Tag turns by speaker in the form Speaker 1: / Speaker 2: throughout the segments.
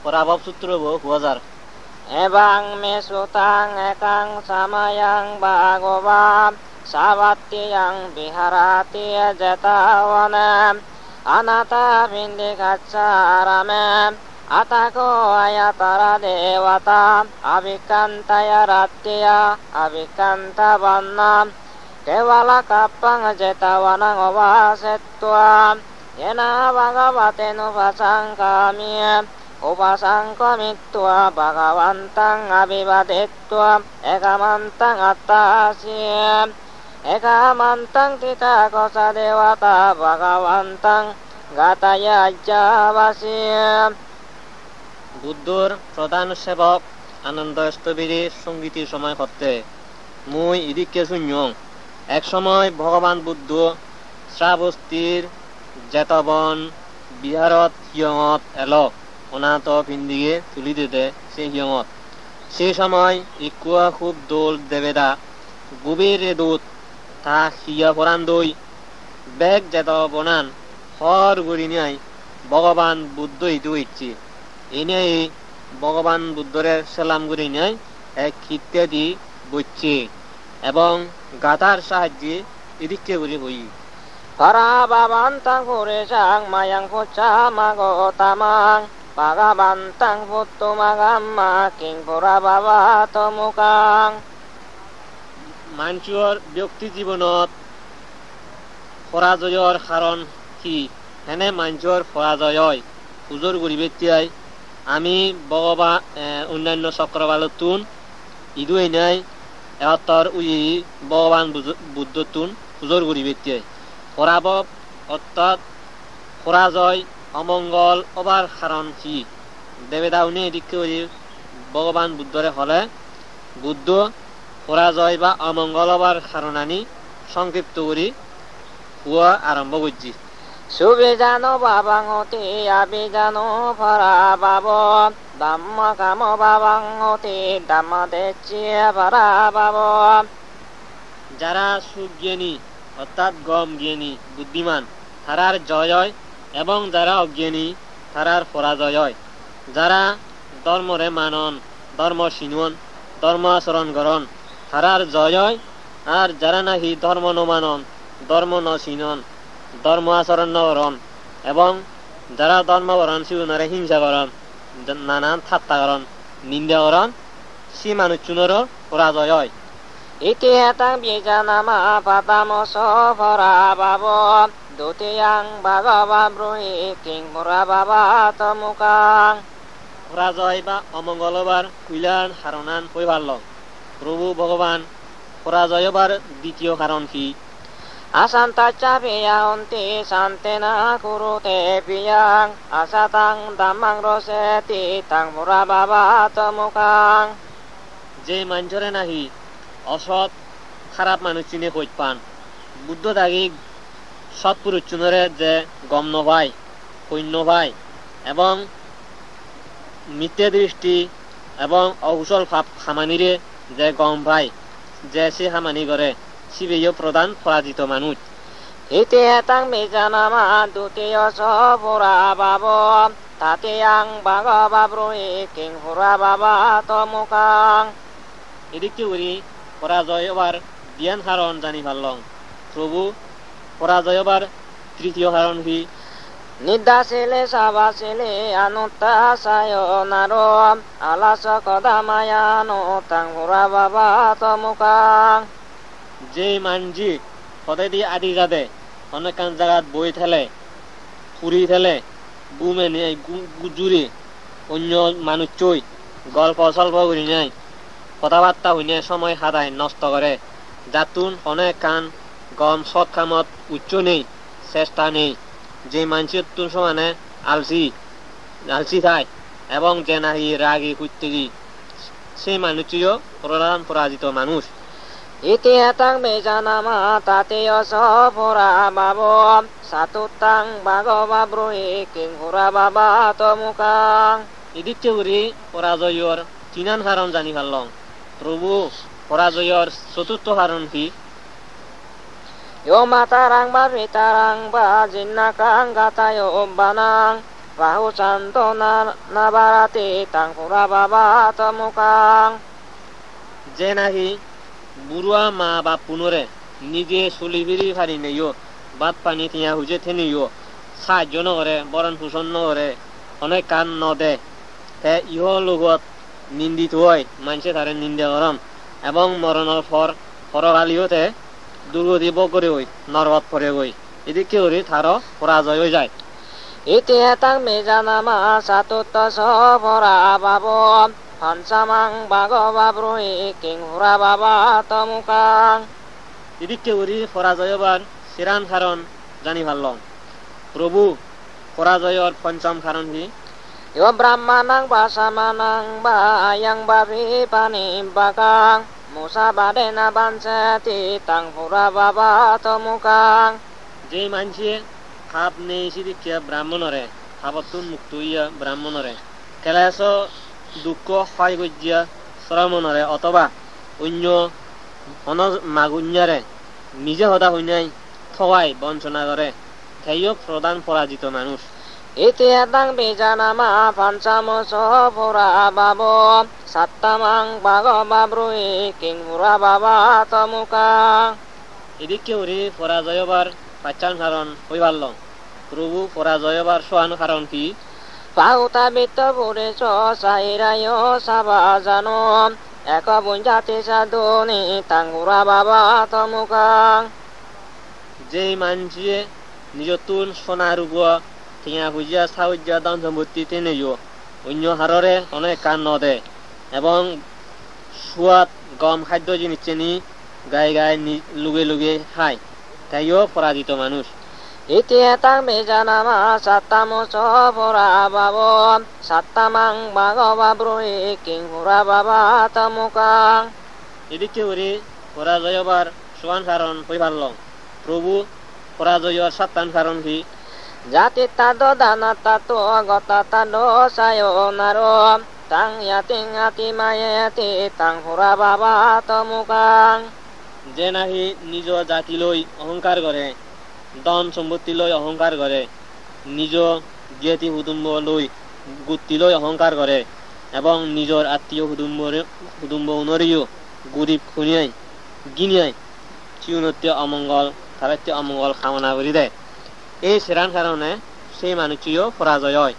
Speaker 1: পরাভব সূত্র হুয়াজার
Speaker 2: ebang mesutang ekang samayang bhagavad savatiyang viharati jetawana anata vindikacharame atako ayatara devata abhikantaya rattiya abhikanta vanna kevala kapang jetawana ovasettua yena bhagavatenu vasangkami upasangkamittua bhagavantang abhivadettua ekamantang attasya ekamantang titakosa dewata bhagavantang gataya javasya
Speaker 1: বুদ্ধর প্রধান সেবক আনন্দ স্থবিরের সঙ্গীতের সময় করতে মুই ইদিকে শূন্য এক সময় ভগবান বুদ্ধ শ্রাবস্তির জেতবন বিহারত হিয়ঙত এলো অনাথ পিন্দিকে তুলি দিতে সে হিয়ঙত সেই সময় ইকুয়া খুব দোল দেবেদা গুবের দূত তা হিয়া পরান দই বেগ জেত বনান হর গুড়ি নিয়াই ভগবান বুদ্ধ ইতু ইচ্ছি এনে ভগবান বুদ্ধরের সালাম গুড়ি নিয়াই এক ইত্যাদি বইছে এবং গাথার সাহায্যে এদিকে গুড়ি বই
Speaker 2: Parabhavantang purisang mayang pucca magotamang Bhagavantang puttumagamma king purabhavato mukang
Speaker 1: মানুষের ব্যক্তি জীবনত পরাজয়ৰ কাৰণ কি হেনে মানুষের পরাজয় হয় হুজুর গরিবেতিয়াই আমি ভগবান অন্যান্য চক্রবালতুন ইদুই নাই এতর উই ভগবান বুদ্ধতুন হুজুর গরিবেতিয়াই পরাভব অর্থাৎ পরাজয় অমঙ্গল অবার কারণ কি দেবেদাউনি এদিকে ভগবান বুদ্ধরে হলে বুদ্ধ পরাজয় বা অমঙ্গল অবার কারণানি সংক্ষিপ্ত করি হুয়া আরম্ভ করছি
Speaker 2: Subijano babangoti abijano parabhavo Dhamma kamo babangoti dhamma decciya parabhavo
Speaker 1: যারা সুজ্ঞানী অর্থাৎ গম জ্ঞানী বুদ্ধিমান তারার জয় হয় এবং যারা অজ্ঞানী তারার পরাজয় হয় যারা ধর্মরে মানন ধর্ম চিনুন ধর্ম আচরণ করন তারার জয় হয় আর যারা নাকি ধর্ম নমানন ধর্ম নচিনন ধর্ম আচরণ নকরণ এবং যারা ধর্ম করণ সিউনরে হিংসা করণ নানান ঠাট্টা করণ নিন্দা করণ সে মানুষজনেরও পরাজয় হয়
Speaker 2: Iti hetang bijanama patamoso parabhavo Dutiyang bhagava bruhi king purabhavato mukang
Speaker 1: পরাজয় বা অমঙ্গলবার কুইলান হারণান পৈবাল্য প্রভু ভগবান পরাজয়বার দ্বিতীয় কারণ কি
Speaker 2: Asantacha piyaunti santena kurute piyang Asatang dhammang roseti tang purabhavato mukang
Speaker 1: যে মানুষরে নাহি অসৎ খারাপ মানুষ চিনে কইত পান বুদ্ধ দাগি সৎ পুরুষ চুনরে যে গম নভাই সৈন্য ভাই এবং মিথ্যে দৃষ্টি এবং অকুশল ভাব খামানিরে যে গম ভাই যে সে খামানি করে শিবেয় প্রধান পরাজিত মানুষ
Speaker 2: Iti hetang bijanama dutiyoso purabhavo Tatiyang bhagava bruhi king purabhavato mukang
Speaker 1: এদিকে করি পরাজয় হবার জ্ঞান কারণ জানি পারলং প্রভু পরাজয় হবার তৃতীয় কারণ কি
Speaker 2: Niddasile savasile anutta sayonaro Alasa kodamayano tang purabhavato mukang
Speaker 1: যে মানজি সদায় দিয়ে আদি যাদে অনেকান জায়গাত বই থেলে ফুরি থেলে গুমে নিয়ে গুজুরি অন্য মানুষ চই গল্প সল্প করি নাই কথাবার্তা হইনে সময় হারায় নষ্ট করে যাতুন অনেক কান গম সৎ কামত উচ্চ নেই চেষ্টা নেই যে মানুষের তুন সমানে আলসি থায় এবং যে নাহি রাগি কুত্তেগি সেই মানুষটিও প্রধান পরাজিত মানুষ
Speaker 2: Iti hetang bijanama tatiyoso purabhavo Satutang bhagava bruhi king purabhavato mukang
Speaker 1: এদিকে করি পরাজয়র তিনান কারণ জানি পারলং প্রভু পরাজয়র চতুর্থ কারণ কি
Speaker 2: Yo matarang ba vitarang ba jinnakang gatayo banang bahu santo nabarati tang pura baba tomukang
Speaker 1: যে নাকি বুড়া মা বাপ পুনরে নিজে চলি ফিরি ফারি নেইও বাদ পানি তিয়া হুজে থেনিও সাহায্য নকরে বরণ পোষণ নকরে অনেক কান নদে তে ইহ লগত নিন্দিত হয় মানুষে তারে নিন্দা করম এবং মরণের পর পরকালীয়তে দুর্গতি বকরে হই নরকত পরে হই এদিকে হরি তারও পরাজয় হয়ে যায়
Speaker 2: iti etang mejanama satutta sopora babo pansamang bago babruhi king hura baba tomukang
Speaker 1: এদিকে হরি পরাজয়বার সিরান কারণ জানি ভাল্লং প্রভু পরাজয়র পঞ্চম কারণ কি
Speaker 2: yo brahmanang basamanang bayang babi pani bakang musa badena banseti tang hura baba tomukang
Speaker 1: যে মানুষে খাপ নেই সিদিকে ব্রাহ্মণরে খাপতুন মুক্ত ইয়া ব্রাহ্মণরে কেলাস দুঃখ হয় গজ্জিয়া শ্রমণরে অথবা অন্য অন মাগুঞ্জারে নিজে হতা হই নাই থওয়াই বঞ্চনা করে সেইও প্রধান পরাজিত মানুষ
Speaker 2: iti etang mejanama pansamo sopora babo sattamang bago babruhi king hura baba tomukang
Speaker 1: এদিকে হরি পরাজয়বার পাঁচান কারণ হই পারল প্রভু পরাজয়বার সোয়ান কারণ কি
Speaker 2: pauta bitta pureso sairayo sabajano eko bunjati saduni tang hura baba tomukang
Speaker 1: যে মানুষে নিজতুন সোনা রূপ টিয়া হুজিয়া সাউজিয়া দান সম্পত্তি তেনেইও অন্য হাররে অনেক কান নদে এবং সুয়াদ গম খাদ্য জিনিস চেনি গায়ে গায়ে লুগে লুগে খায় তাইও পরাজিত মানুষ
Speaker 2: iti etang mejanama sattamo sopora babo sattamang bago babruhi king hura baba tomukang
Speaker 1: এদিকে ওরে পরাজয়বার সোয়ান কারণ হই পারল প্রভু পরাজয়র সাতান কারণ কি
Speaker 2: jati tado dana tato gota tado sayonaro tang yating ati mayeti tang hura baba tomukang
Speaker 1: যে নাহি নিজ জাতি লই অহংকার করে ধন সম্পত্তি লই অহংকার করে নিজ জ্ঞাতি কুটুম্ব লই গুত্তি লই অহংকার করে এবং নিজর আত্মীয় কুটুম্ব উনরিও গরিব খুনিয়াই গিনিয়াই চিউনত্য অমঙ্গল তারাত্য অমঙ্গল কামনা করি দেয় এই সেরান কারণে সেই মানুষটিও পরাজয় হয়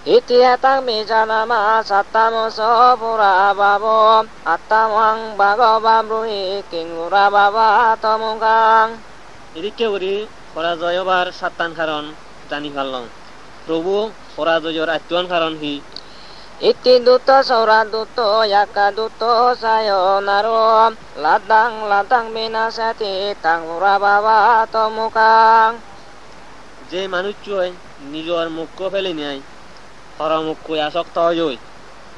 Speaker 2: iti etang mejanama sattamo sopora babo attamang bago babruhi king hura baba tomukang
Speaker 1: এদিকে ওরি পরাজয়বার সাতান কারণ জানি পারলাম প্রভু পরাজয়র আত্মীয় কারণ কি
Speaker 2: iti duto saura duto yaka duto sayonaro ladang binasati tang hura baba tomukang
Speaker 1: যে মানুষটি নিজের মুখ্য ফেলে নেয় হরমুখ্য আসক্ত হয়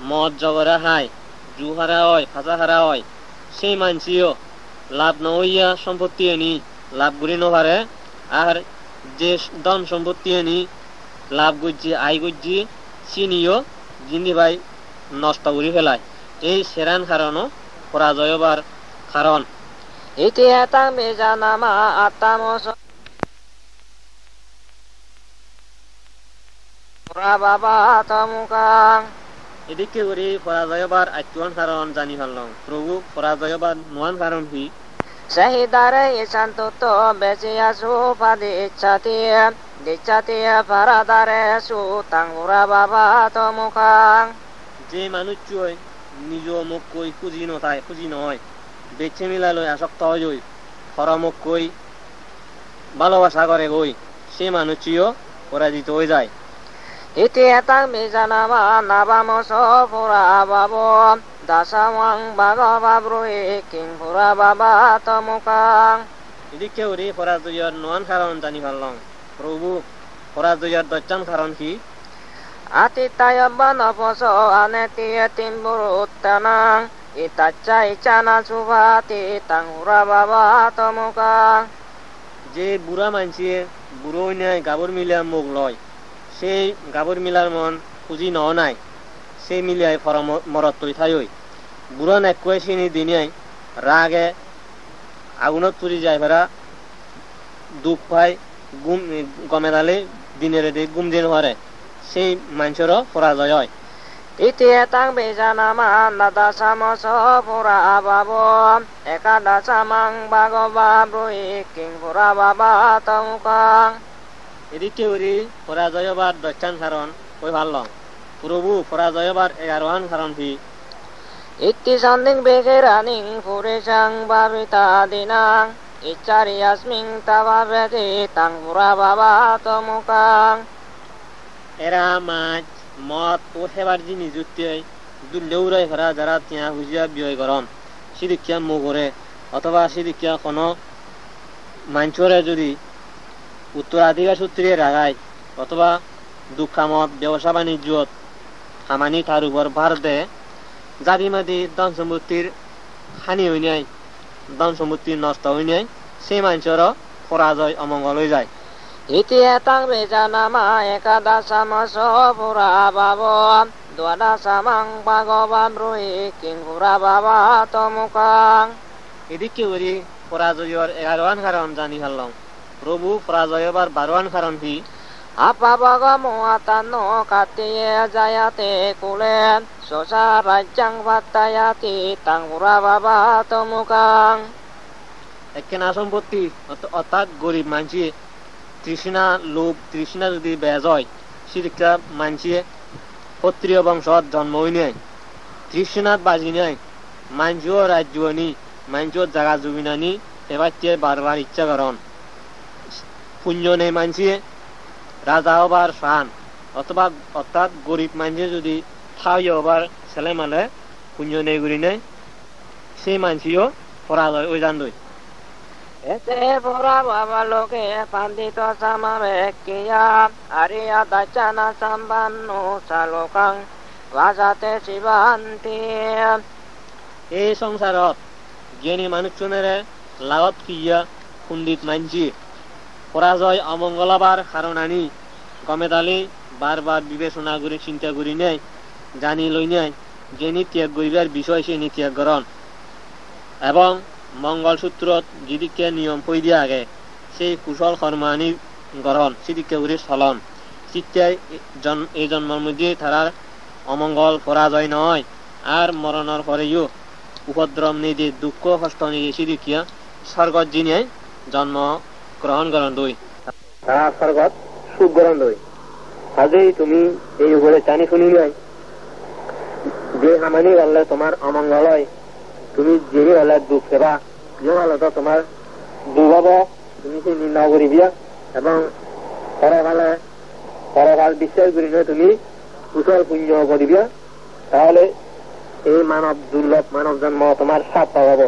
Speaker 1: মদ জগরা খায় জুহারা হয় ফাঁসা হারা হয় সেই মানুষও লাভ নহইয়া সম্পত্তি এনি লাভ করি নপারে আর যে ধন সম্পত্তি এনি লাভ করছি আয় করছি চিনিও জিন্দি ভাই নষ্ট করে ফেলায় এই সেরান কারণও পরাজয়বার কারণ
Speaker 2: iti etang mejanama attamo hura baba tomukang
Speaker 1: এদিকে করে পরাজয়বার আত্মীয় কারণ জানি পারলাম প্রভু পরাজয়বার নোয়ান কারণ কি
Speaker 2: sahidare isantuto besiasu padi ichati paradare su tang hura baba tomukang
Speaker 1: যে মানুষটি নিজ মুখ কই খুঁজি নথায় খুঁজি নয় বেছে মিলালৈ আসক্ত হয় হরমুখ কই ভালোবাসা করে গই সে মানুষটিও পরাজিত হয়ে যায়
Speaker 2: iti etang mejanama nabamo sopora babo dasamang bago babruhi king hura baba tomukang
Speaker 1: এদিকে ওরে পরাজয়ের নোয়ান কারণ জানি পারলাম প্রভু পরাজয়ের দচ্চান কারণ কি
Speaker 2: ati tayabana poso aneti timburutanang itacha ichana subati tang hura baba tomukang
Speaker 1: যে বুড়া মানুষে বুড়ো নাই গাবর মিলিয়া মুখ লয় সেই গাবর মিলার মন খুঁজি ন নাই সেই মিলিয়ায় মরত তৈ থাই বুড়া নেকুয়ে চিনি দিনিয়াই রাগে আগুনত পুরি যায় ফেরা দুঃখ পাই গমে দালে দিনের গুম দিন হরে সেই মানুষেরও পরাজয় হয়।
Speaker 2: Iti tang bisa nama nada sama so pura babo ekada samang bago babru iking pura baba tamukang.
Speaker 1: এদিকে ওরি পরাজয়বার দশটান কারণ ওই ভালো প্রভু পরাজয়বার 11 কারণ কি
Speaker 2: Iti sanding bekeraning purisang babita dinang icari asming tababeti tang pura baba tamukang.
Speaker 1: এরা মাছ মদ ও সেবার জিনিস যুক্তি দুলেউরাই ভরা যারা তিয়া হুজিয়া বিয় গরম সিদিকিয়া মুগরে অথবা সিদিকিয়া কোনো মানুষরে যদি উত্তরাধিকার সূত্রে রাগায় অথবা দুঃখামত ব্যবসা বাণিজ্যত হামানি তার উপর ভার দেয় জাদি মাদি ধন সম্পত্তির হানি হই নাই ধন সম্পত্তির নষ্ট হই নাই সেই মানুষেরও পরাজয় অমঙ্গল হয়ে যায়।
Speaker 2: Iti etang bisa nama ekada sama so pura babo duada samang bago babru iking pura baba tomukang.
Speaker 1: এদিকে ওরি পরাজয়ের 11 কারণ জানি হারলাম প্রভু পরাজয়বার 12 কারণ কি
Speaker 2: Apa bago muatan no katiye jayate kulen sosa rajang batayati tang pura baba tomukang.
Speaker 1: একখানা সম্পত্তি অর্থাৎ গরিব মানুষে তৃষ্ণা লোভ তৃষ্ণা যদি বেজ হয় সেদিকটা মানুষে ক্ষত্রিয় বংশত জন্ম হই নাই তৃষ্ণাত বাজি নাই মানুষও রাজ্য নি মানুষও জায়গা জমি নানি এবার বারবার ইচ্ছা করন পুণ্য নেই মানুষে রাজা হবার শান অথবা অর্থাৎ গরিব মানুষে যদি খাওয়াই হবার ছেলে মালে পুণ্য নেই করি নাই সেই মানুষও পরাজয় ওই জান দই।
Speaker 2: Ese pura baba loke pandito sama bekia Arya dacana sambannu salokang vasate sivanti.
Speaker 1: এই সংসারত জ্ঞানী মানুষজনেরে লাগত কিয়া পণ্ডিত মানছি পরাজয় অমঙ্গলাবার কারণ আনি গমেদালি বারবার বিবেচনা করে চিন্তা করি নাই জানি লই নাই জ্ঞানী ত্যাগ করিবার বিষয় সে ত্যাগ করন এবং মঙ্গলসূত্রত যেদিকে নিয়ম কই দিয়া আগে সেই কুশল কর্মানি গ্রহণ সেদিকে উড়ে চলন চিত্তায় এই জন্মের মধ্যে তারার অমঙ্গল পরাজয় নয় আর মরণের পরেও উপদ্রব নিয়ে দুঃখ কষ্ট নিয়ে সেদিকে স্বর্গত জিনিয়ে জন্ম গ্রহণ করেন দই তারা স্বর্গত সুখ গ্রহণ দই আজই তুমি এই উপরে জানি শুনি নাই যে হামানি গেলে তোমার অমঙ্গল হয় তুমি জেনে হলে দুঃখ সেবা যে হলে তো তোমার দুর্ভাব তুমি সেই নির্ণয় করিবিয়া এবং পরকাল বিশ্বাস করিলে তুমি কুশল পুণ্য করিবিয়া তাহলে এই মানব দুর্লভ মানব জন্ম তোমার সার্থক হব।